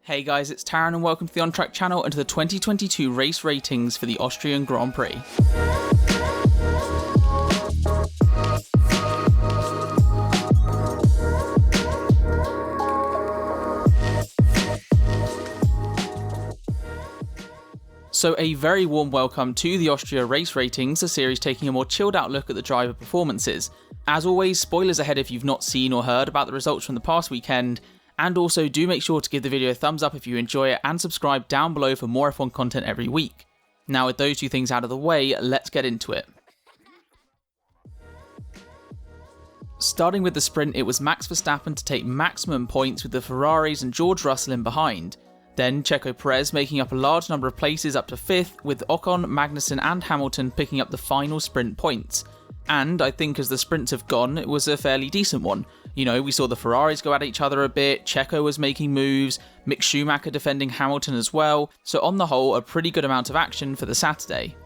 Hey guys, it's Taran and welcome to the On Track channel and to the 2022 race ratings for the Austrian Grand Prix. So a very warm welcome to the Austria Race Ratings, a series taking a more chilled out look at the driver performances. As always, spoilers ahead if you've not seen or heard about the results from the past weekend, and also do make sure to give the video a thumbs up if you enjoy it and subscribe down below for more F1 content every week. Now with those two things out of the way, let's get into it. Starting with the sprint, it was Max Verstappen to take maximum points with the Ferraris and George Russell in behind. Then Checo Perez making up a large number of places up to 5th, with Ocon, Magnussen and Hamilton picking up the final sprint points. And I think as the sprints have gone, it was a fairly decent one. You know, we saw the Ferraris go at each other a bit, Checo was making moves, Mick Schumacher defending Hamilton as well, so on the whole, a pretty good amount of action for the Saturday.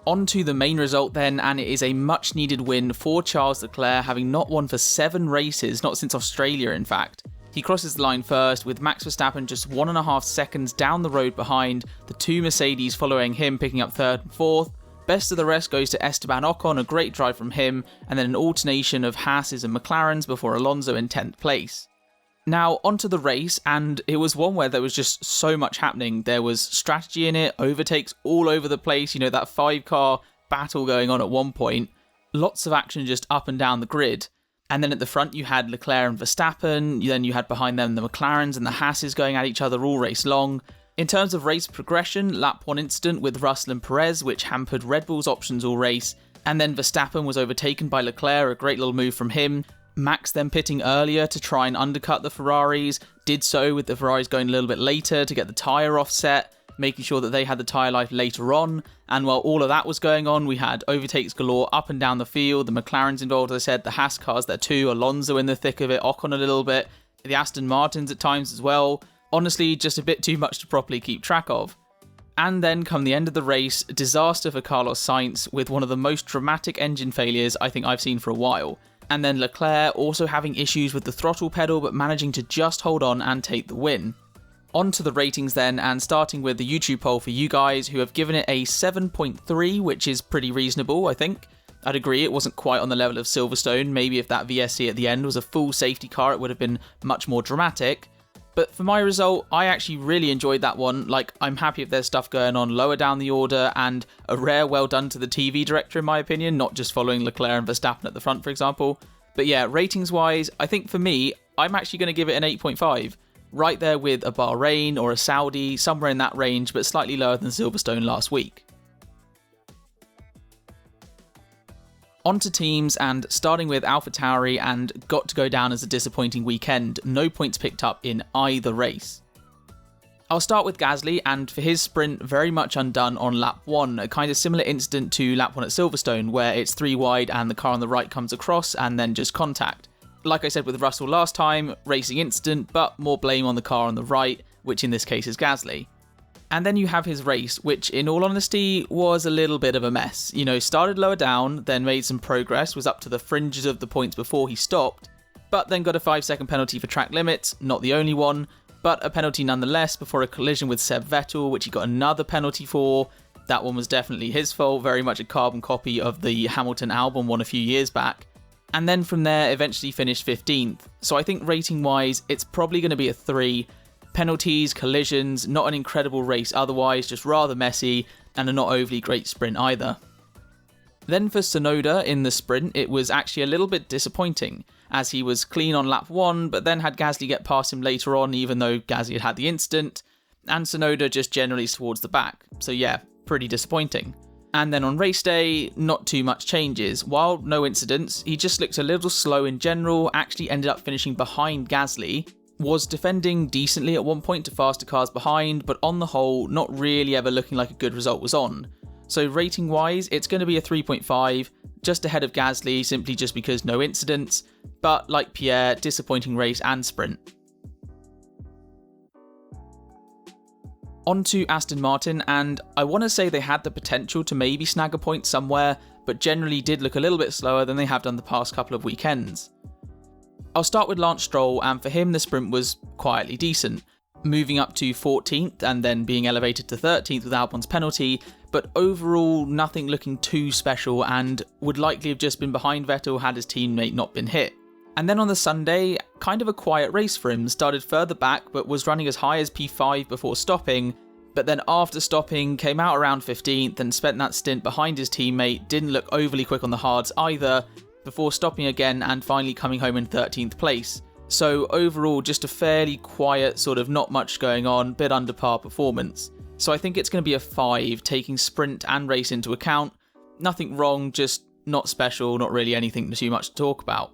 On to the main result then, and it is a much needed win for Charles Leclerc, having not won for 7 races, not since Australia in fact. He crosses the line first, with Max Verstappen just 1.5 seconds down the road behind, the 2 Mercedes following him picking up 3rd and 4th. Best of the rest goes to Esteban Ocon, a great drive from him, and then an alternation of Haas's and McLaren's before Alonso in 10th place. Now, onto the race, and it was one where there was just so much happening. There was strategy in it, overtakes all over the place, you know, that 5-car battle going on at one point. Lots of action just up and down the grid. And then at the front you had Leclerc and Verstappen, then you had behind them the McLarens and the Haas's going at each other all race long. In terms of race progression, lap 1 incident with Russell and Perez, which hampered Red Bull's options all race, and then Verstappen was overtaken by Leclerc, a great little move from him. Max then pitting earlier to try and undercut the Ferraris, did so with the Ferraris going a little bit later to get the tyre offset, making sure that they had the tyre life later on, and while all of that was going on, we had overtakes galore up and down the field, the McLarens involved, as I said, the Haas cars there too, Alonso in the thick of it, Ocon a little bit, the Aston Martins at times as well. Honestly, just a bit too much to properly keep track of. And then come the end of the race, disaster for Carlos Sainz with one of the most dramatic engine failures I think I've seen for a while. And then Leclerc also having issues with the throttle pedal but managing to just hold on and take the win. On to the ratings then, and starting with the YouTube poll for you guys who have given it a 7.3, which is pretty reasonable, I think. I'd agree it wasn't quite on the level of Silverstone. Maybe if that VSC at the end was a full safety car, it would have been much more dramatic. But for my result, I actually really enjoyed that one. Like, I'm happy if there's stuff going on lower down the order, and a rare well done to the TV director in my opinion, not just following Leclerc and Verstappen at the front for example. But yeah, ratings wise, I think for me, I'm actually going to give it an 8.5. Right there with a Bahrain or a Saudi, somewhere in that range, but slightly lower than Silverstone last week. On to teams, and starting with AlphaTauri, and got to go down as a disappointing weekend, no points picked up in either race. I'll start with Gasly, and for his sprint, very much undone on lap 1, a kind of similar incident to lap 1 at Silverstone, where it's 3 wide and the car on the right comes across and then just contact. Like I said with Russell last time, racing incident, but more blame on the car on the right, which in this case is Gasly. And then you have his race, which in all honesty was a little bit of a mess. You know, started lower down, then made some progress, was up to the fringes of the points before he stopped, but then got a 5-second penalty for track limits, not the only one, but a penalty nonetheless before a collision with Seb Vettel, which he got another penalty for. That one was definitely his fault, very much a carbon copy of the Hamilton Albon one a few years back. And then from there, eventually finished 15th. So I think rating-wise, it's probably going to be a 3. Penalties, collisions, not an incredible race otherwise, just rather messy, and a not overly great sprint either. Then for Tsunoda in the sprint, it was actually a little bit disappointing, as he was clean on lap 1, but then had Gasly get past him later on, even though Gasly had the incident, and Tsunoda just generally towards the back. So yeah, pretty disappointing. And then on race day, not too much changes. While no incidents, he just looked a little slow in general, actually ended up finishing behind Gasly, was defending decently at one point to faster cars behind, but on the whole, not really ever looking like a good result was on. So rating wise, it's going to be a 3.5, just ahead of Gasly, simply just because no incidents, but like Pierre, disappointing race and sprint. On to Aston Martin, and I want to say they had the potential to maybe snag a point somewhere, but generally did look a little bit slower than they have done the past couple of weekends. I'll start with Lance Stroll, and for him the sprint was quietly decent. moving up to 14th and then being elevated to 13th with Albon's penalty, but overall nothing looking too special and would likely have just been behind Vettel had his teammate not been hit. And then on the Sunday, kind of a quiet race for him, started further back but was running as high as P5 before stopping, but then after stopping came out around 15th and spent that stint behind his teammate, didn't look overly quick on the hards either, before stopping again and finally coming home in 13th place. So overall just a fairly quiet, sort of not much going on, bit under par performance. So I think it's going to be a 5, taking sprint and race into account. Nothing wrong, just not special, not really anything too much to talk about.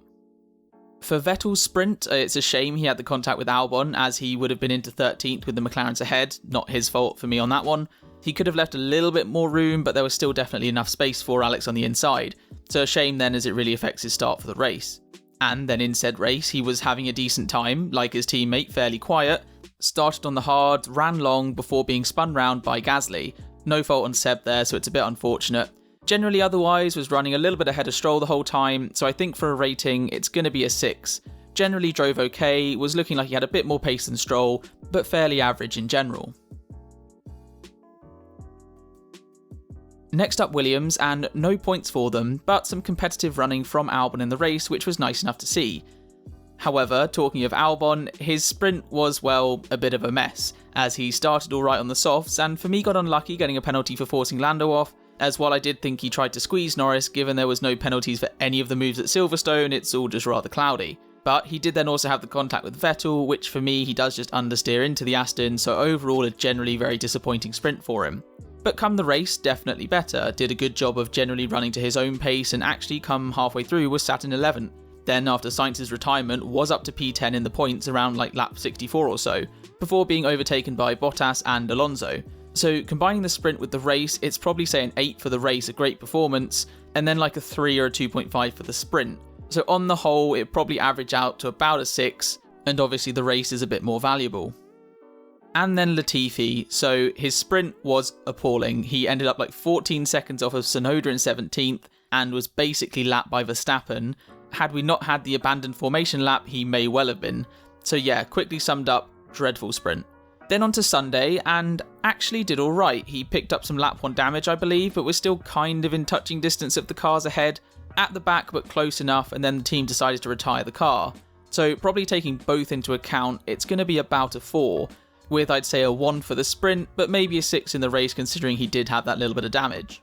For Vettel's sprint, it's a shame he had the contact with Albon, as he would have been into 13th with the McLarens ahead. Not his fault for me on that one. He could have left a little bit more room, but there was still definitely enough space for Alex on the inside. So a shame then, as it really affects his start for the race. And then in said race, he was having a decent time, like his teammate, fairly quiet. Started on the hard, ran long before being spun round by Gasly. No fault on Seb there, so it's a bit unfortunate. Generally otherwise was running a little bit ahead of Stroll the whole time, so I think for a rating it's going to be a 6. Generally drove okay, was looking like he had a bit more pace than Stroll, but fairly average in general. Next up Williams, and no points for them, but some competitive running from Albon in the race, which was nice enough to see. However, talking of Albon, his sprint was, well, a bit of a mess, as he started alright on the softs, and for me got unlucky getting a penalty for forcing Lando off, as while I did think he tried to squeeze Norris, given there was no penalties for any of the moves at Silverstone, it's all just rather cloudy. But he did then also have the contact with Vettel, which for me he does just understeer into the Aston, so overall a generally very disappointing sprint for him. But come the race, definitely better, did a good job of generally running to his own pace and actually come halfway through was sat in 11th. Then after Sainz's retirement was up to P10 in the points around like lap 64 or so, before being overtaken by Bottas and Alonso. So combining the sprint with the race, it's probably say an 8 for the race, a great performance, and then like a 3 or a 2.5 for the sprint. So on the whole, it probably average out to about a 6, and obviously the race is a bit more valuable. And then Latifi, so his sprint was appalling. He ended up like 14 seconds off of Tsunoda in 17th, and was basically lapped by Verstappen. Had we not had the abandoned formation lap, he may well have been. So yeah, quickly summed up, dreadful sprint. Then on to Sunday, and actually did alright. He picked up some lap 1 damage, I believe, but was still kind of in touching distance of the cars ahead. At the back, but close enough, and then the team decided to retire the car. So probably taking both into account, it's going to be about a 4, with I'd say a 1 for the sprint, but maybe a 6 in the race considering he did have that little bit of damage.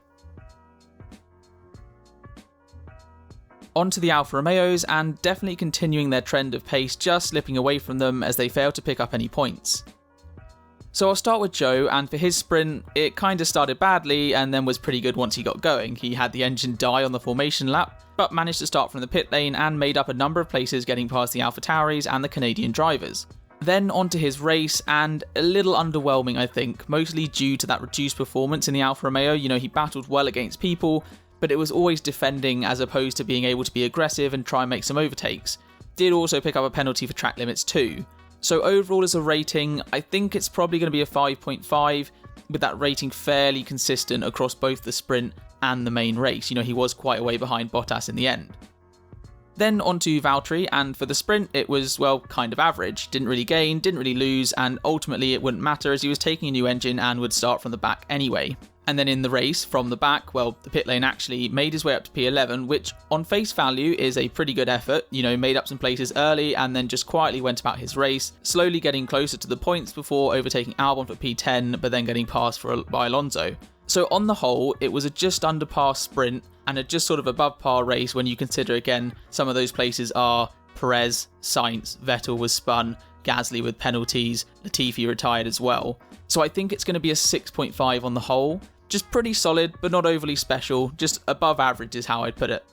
On to the Alfa Romeos, and definitely continuing their trend of pace, just slipping away from them as they failed to pick up any points. So I'll start with Joe, and for his sprint, it kind of started badly and then was pretty good once he got going. He had the engine die on the formation lap, but managed to start from the pit lane and made up a number of places getting past the AlphaTauris and the Canadian drivers. Then onto his race, and a little underwhelming I think, mostly due to that reduced performance in the Alfa Romeo. You know, he battled well against people, but it was always defending as opposed to being able to be aggressive and try and make some overtakes. Did also pick up a penalty for track limits too. So overall as a rating, I think it's probably going to be a 5.5, with that rating fairly consistent across both the sprint and the main race. You know, he was quite a way behind Bottas in the end. Then onto Valtteri, and for the sprint it was, well, kind of average. Didn't really gain, didn't really lose, and ultimately it wouldn't matter as he was taking a new engine and would start from the back anyway. And then in the race, from the back, well, the pit lane actually made his way up to P11, which on face value is a pretty good effort. You know, made up some places early and then just quietly went about his race, slowly getting closer to the points before overtaking Albon for P10, but then getting passed by Alonso. So on the whole, it was a just under par sprint and a just sort of above par race when you consider, again, some of those places are Perez, Sainz, Vettel was spun, Gasly with penalties, Latifi retired as well. So I think it's going to be a 6.5 on the whole. Just pretty solid, but not overly special, just above average is how I'd put it.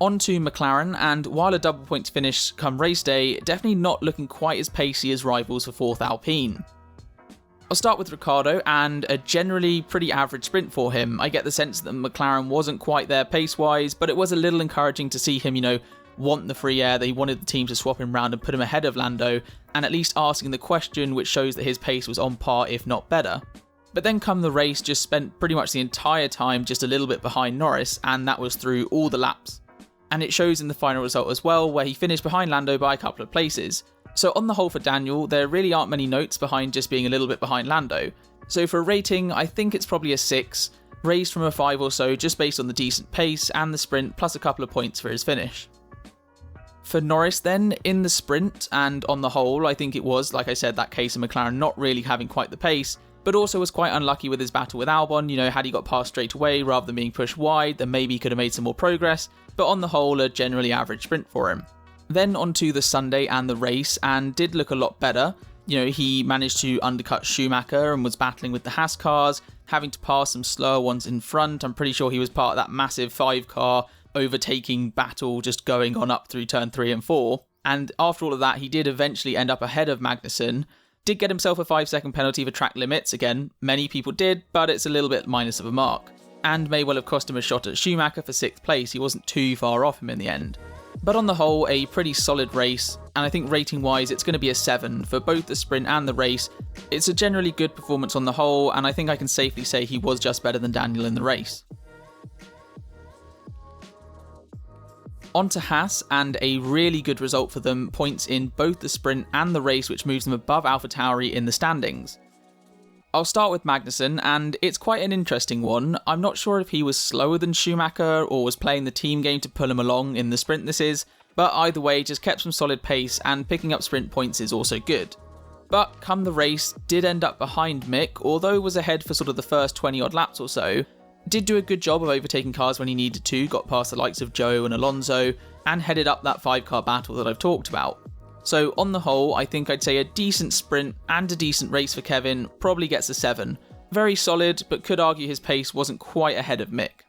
On to McLaren, and while a double points finish come race day, definitely not looking quite as pacey as rivals for 4th Alpine. I'll start with Ricciardo, and a generally pretty average sprint for him. I get the sense that McLaren wasn't quite there pace-wise, but it was a little encouraging to see him, you know, want the free air. They wanted the team to swap him round and put him ahead of Lando, and at least asking the question, which shows that his pace was on par, if not better. But then come the race, just spent pretty much the entire time just a little bit behind Norris, and that was through all the laps. and it shows in the final result as well, where he finished behind Lando by a couple of places. So on the whole for Daniel, there really aren't many notes behind just being a little bit behind Lando. So for a rating, I think it's probably a 6, raised from a 5 or so just based on the decent pace and the sprint, plus a couple of points for his finish. For Norris then, in the sprint and on the whole, I think it was, like I said, that case of McLaren not really having quite the pace, but also was quite unlucky with his battle with Albon. Had he got past straight away rather than being pushed wide, then maybe he could have made some more progress, but on the whole, a generally average sprint for him. Then onto the Sunday and the race, and did look a lot better. He managed to undercut Schumacher and was battling with the Haas cars, having to pass some slower ones in front. I'm pretty sure he was part of that massive 5-car overtaking battle just going on up through turn 3 and 4. And after all of that, he did eventually end up ahead of Magnussen. Did get himself a 5-second penalty for track limits. Again, many people did, but it's a little bit minus of a mark. And may well have cost him a shot at Schumacher for 6th place. He wasn't too far off him in the end. But on the whole, a pretty solid race, and I think rating-wise it's going to be a 7 for both the sprint and the race. It's a generally good performance on the whole, and I think I can safely say he was just better than Daniel in the race. On to Haas, and a really good result for them, points in both the sprint and the race, which moves them above AlphaTauri in the standings. I'll start with Magnussen, and it's quite an interesting one. I'm not sure if he was slower than Schumacher or was playing the team game to pull him along in the sprint this is, but either way, just kept some solid pace, and picking up sprint points is also good. But come the race, did end up behind Mick, although was ahead for sort of the first 20 odd laps or so. Did do a good job of overtaking cars when he needed to, got past the likes of Joe and Alonso, and headed up that 5-car battle that I've talked about. So on the whole, I think I'd say a decent sprint and a decent race for Kevin, probably gets a 7. Very solid, but could argue his pace wasn't quite ahead of Mick.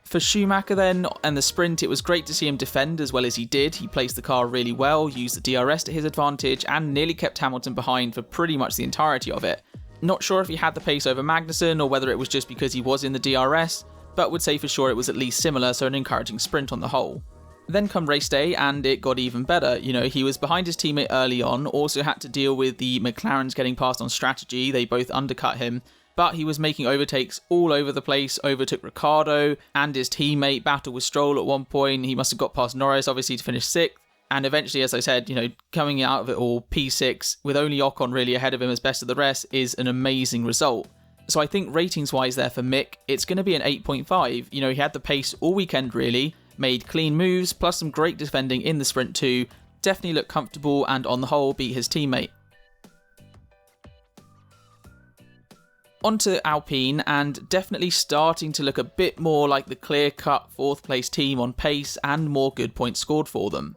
For Schumacher then, and the sprint, it was great to see him defend as well as he did. He placed the car really well, used the DRS to his advantage, and nearly kept Hamilton behind for pretty much the entirety of it. Not sure if he had the pace over Magnussen, or whether it was just because he was in the DRS, but would say for sure it was at least similar, so an encouraging sprint on the whole. Then come race day, and it got even better. He was behind his teammate early on, also had to deal with the McLarens getting past on strategy. They both undercut him, but he was making overtakes all over the place, overtook Ricciardo and his teammate, battled with Stroll at one point. He must have got past Norris, obviously, to finish 6th. And eventually, as I said, coming out of it all, P6, with only Ocon really ahead of him as best of the rest, is an amazing result. So I think ratings-wise there for Mick, it's going to be an 8.5. He had the pace all weekend, really. Made clean moves, plus some great defending in the sprint too. Definitely looked comfortable, and on the whole, beat his teammate. On to Alpine, and definitely starting to look a bit more like the clear-cut 4th place team on pace, and more good points scored for them.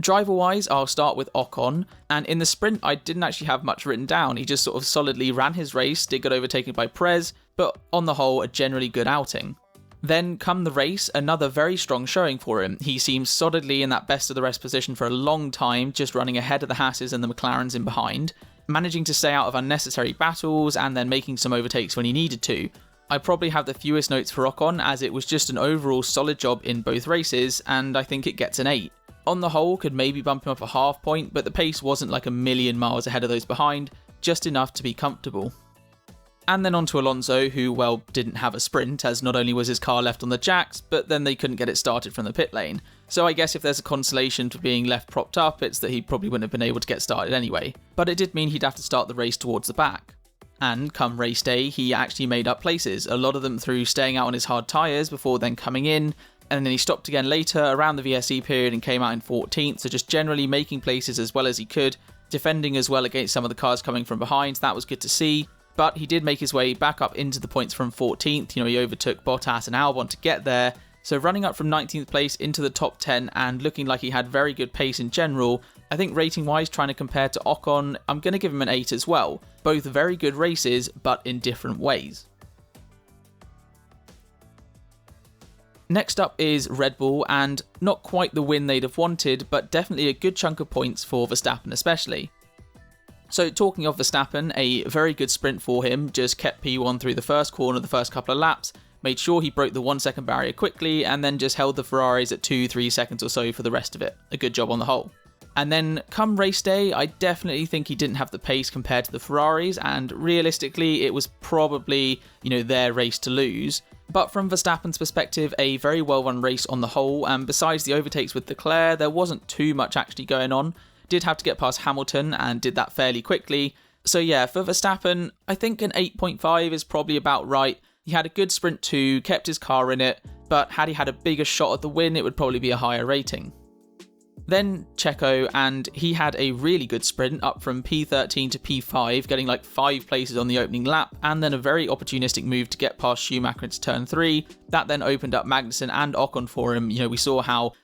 Driver-wise, I'll start with Ocon, and in the sprint I didn't actually have much written down. He just sort of solidly ran his race, did get overtaken by Perez, but on the whole, a generally good outing. Then come the race, another very strong showing for him. He seems solidly in that best of the rest position for a long time, just running ahead of the Haas's and the McLarens in behind, managing to stay out of unnecessary battles and then making some overtakes when he needed to. I probably have the fewest notes for Ocon, as it was just an overall solid job in both races, and I think it gets an 8. On the whole, could maybe bump him up a half point, but the pace wasn't like a million miles ahead of those behind, just enough to be comfortable. And then on to Alonso, who, well, didn't have a sprint, as not only was his car left on the jacks, but then they couldn't get it started from the pit lane. So I guess if there's a consolation for being left propped up, it's that he probably wouldn't have been able to get started anyway. But it did mean he'd have to start the race towards the back. And come race day, he actually made up places, a lot of them through staying out on his hard tyres before then coming in, and then he stopped again later around the VSC period and came out in 14th, so just generally making places as well as he could, defending as well against some of the cars coming from behind. That was good to see. But he did make his way back up into the points from 14th. He overtook Bottas and Albon to get there. So running up from 19th place into the top 10 and looking like he had very good pace in general. I think rating-wise, trying to compare to Ocon, I'm going to give him an 8 as well. Both very good races, but in different ways. Next up is Red Bull, and not quite the win they'd have wanted, but definitely a good chunk of points for Verstappen especially. So talking of Verstappen, a very good sprint for him, just kept P1 through the first corner the first couple of laps, made sure he broke the 1 second barrier quickly, and then just held the Ferraris at 2-3 seconds or so for the rest of it. A good job on the whole. And then come race day, I definitely think he didn't have the pace compared to the Ferraris, and realistically it was probably, their race to lose. But from Verstappen's perspective, a very well run race on the whole, and besides the overtakes with Leclerc, there wasn't too much actually going on. Did have to get past Hamilton and did that fairly quickly. So yeah, for Verstappen, I think an 8.5 is probably about right. He had a good sprint too, kept his car in it, but had he had a bigger shot at the win, it would probably be a higher rating. Then Checo, and he had a really good sprint up from P13 to P5, getting like 5 places on the opening lap, and then a very opportunistic move to get past Schumacher into turn 3. That then opened up Magnussen and Ocon for him. You know, we saw how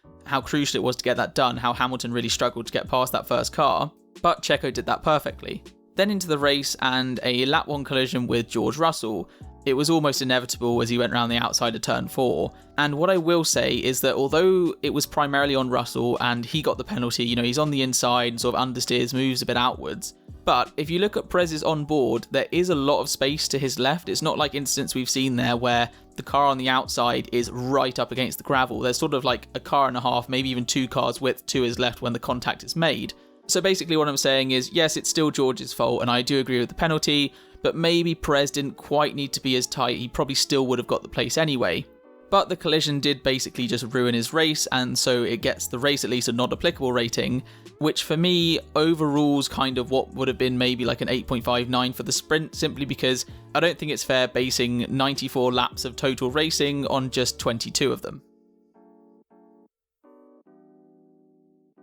crucial it was to get that done, how Hamilton really struggled to get past that first car, but Checo did that perfectly. Then into the race and a lap 1 collision with George Russell. It was almost inevitable as he went around the outside of turn 4. And what I will say is that although it was primarily on Russell and he got the penalty, you know, he's on the inside and sort of understeers, moves a bit outwards. But if you look at Perez's onboard, there is a lot of space to his left. It's not like incidents we've seen there where the car on the outside is right up against the gravel. There's sort of like a car and a half, maybe even 2 cars width to his left when the contact is made. So basically what I'm saying is, yes, it's still George's fault, and I do agree with the penalty, but maybe Perez didn't quite need to be as tight. He probably still would have got the place anyway. But the collision did basically just ruin his race, and so it gets the race at least a not applicable rating, which for me overrules kind of what would have been maybe like an 8.59 for the sprint, simply because I don't think it's fair basing 94 laps of total racing on just 22 of them.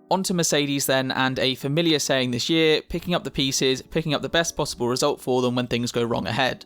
Onto Mercedes then, and a familiar saying this year, picking up the pieces, picking up the best possible result for them when things go wrong ahead.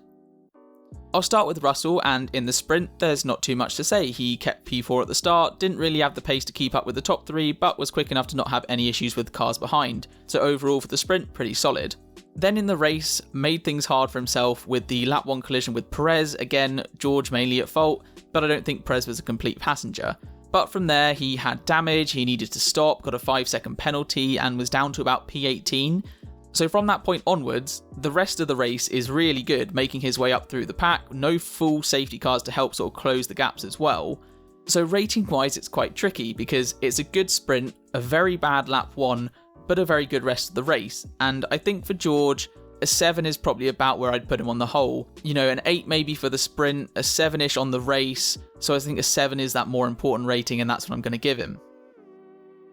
I'll start with Russell, and in the sprint, there's not too much to say. He kept P4 at the start, didn't really have the pace to keep up with the top 3, but was quick enough to not have any issues with the cars behind. So overall for the sprint, pretty solid. Then in the race, made things hard for himself with the lap 1 collision with Perez. Again, George mainly at fault, but I don't think Perez was a complete passenger. But from there, he had damage, he needed to stop, got a 5-second penalty, and was down to about P18. So from that point onwards, the rest of the race is really good, making his way up through the pack, no full safety cars to help sort of close the gaps as well. So rating-wise, it's quite tricky, because it's a good sprint, a very bad lap 1, but a very good rest of the race. And I think for George, a 7 is probably about where I'd put him on the whole. You know, an 8 maybe for the sprint, a 7-ish on the race, so I think a 7 is that more important rating, and that's what I'm going to give him.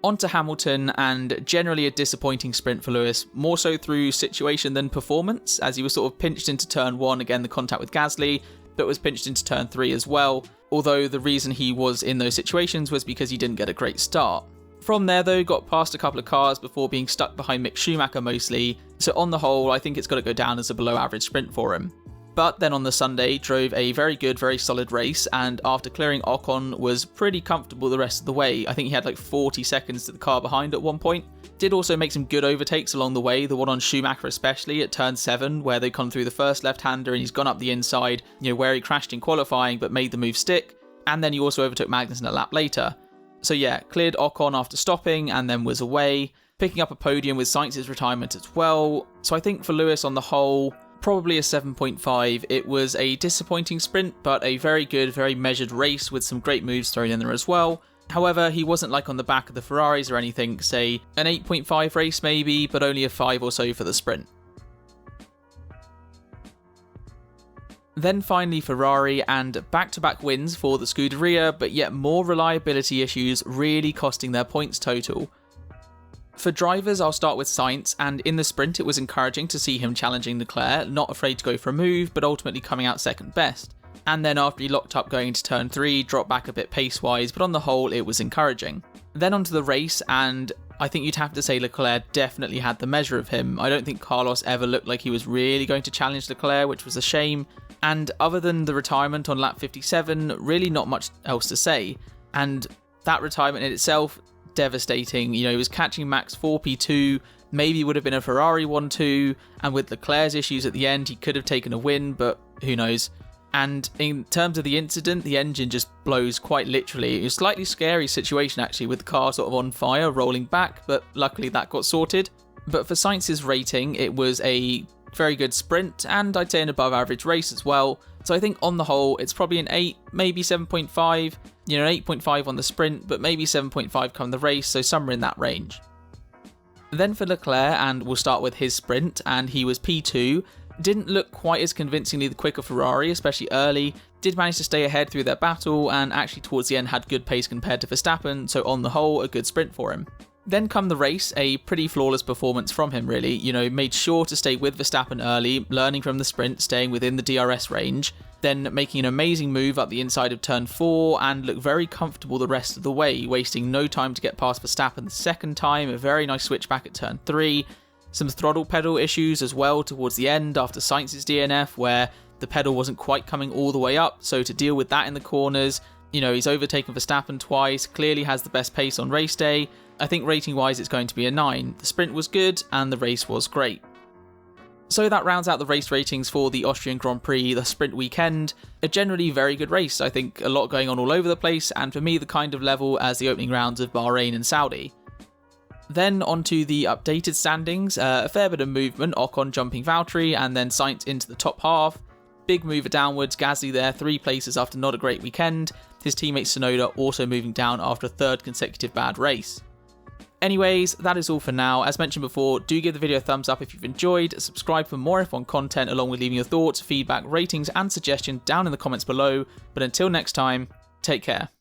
On to Hamilton, and generally a disappointing sprint for Lewis, more so through situation than performance, as he was sort of pinched into turn 1, again the contact with Gasly, but was pinched into turn 3 as well, although the reason he was in those situations was because he didn't get a great start. From there though, got past a couple of cars before being stuck behind Mick Schumacher mostly, so on the whole I think it's got to go down as a below average sprint for him. But then on the Sunday, drove a very good, very solid race, and after clearing Ocon, was pretty comfortable the rest of the way. I think he had like 40 seconds to the car behind at one point. Did also make some good overtakes along the way, the one on Schumacher especially at turn 7, where they come through the first left-hander and he's gone up the inside, you know, where he crashed in qualifying but made the move stick, and then he also overtook Magnussen a lap later. So yeah, cleared Ocon after stopping and then was away, picking up a podium with Sainz's retirement as well. So I think for Lewis on the whole, probably a 7.5. It was a disappointing sprint, but a very good, very measured race with some great moves thrown in there as well. However, he wasn't like on the back of the Ferraris or anything, say an 8.5 race maybe, but only a 5 or so for the sprint. Then finally Ferrari, and back-to-back wins for the Scuderia, but yet more reliability issues really costing their points total. For drivers, I'll start with Sainz, and in the sprint it was encouraging to see him challenging Leclerc, not afraid to go for a move, but ultimately coming out second best. And then after he locked up going into turn 3, dropped back a bit pace-wise, but on the whole it was encouraging. Then onto the race, and I think you'd have to say Leclerc definitely had the measure of him. I don't think Carlos ever looked like he was really going to challenge Leclerc, which was a shame. And other than the retirement on lap 57, really not much else to say. And that retirement in itself, devastating. You know, he was catching Max 4P2, maybe would have been a Ferrari 1-2, and with Leclerc's issues at the end, he could have taken a win, but who knows. And in terms of the incident, the engine just blows quite literally. It was a slightly scary situation actually, with the car sort of on fire, rolling back, but luckily that got sorted. But for Sainz's rating, it was a very good sprint, and I'd say an above average race as well. So I think on the whole, it's probably an 8, maybe 7.5, you know, an 8.5 on the sprint, but maybe 7.5 come the race, so somewhere in that range. Then for Leclerc, and we'll start with his sprint, and he was P2, Didn't look quite as convincingly the quicker Ferrari, especially early, did manage to stay ahead through their battle, and actually towards the end had good pace compared to Verstappen, so on the whole, a good sprint for him. Then come the race, a pretty flawless performance from him really, made sure to stay with Verstappen early, learning from the sprint, staying within the DRS range, then making an amazing move up the inside of turn 4 and looked very comfortable the rest of the way, wasting no time to get past Verstappen the second time, a very nice switch back at turn 3, some throttle pedal issues as well towards the end after Sainz's DNF where the pedal wasn't quite coming all the way up, so to deal with that in the corners, he's overtaken Verstappen twice, clearly has the best pace on race day. I think rating wise it's going to be a 9. The sprint was good and the race was great. So that rounds out the race ratings for the Austrian Grand Prix, the sprint weekend. A generally very good race, I think a lot going on all over the place, and for me the kind of level as the opening rounds of Bahrain and Saudi. Then onto the updated standings, a fair bit of movement, Ocon jumping Valtteri and then Sainz into the top half. Big mover downwards, Gasly there 3 places after not a great weekend, his teammate Tsunoda also moving down after a 3rd consecutive bad race. Anyways, that is all for now. As mentioned before, do give the video a thumbs up if you've enjoyed, subscribe for more F1 content along with leaving your thoughts, feedback, ratings and suggestions down in the comments below, but until next time, take care.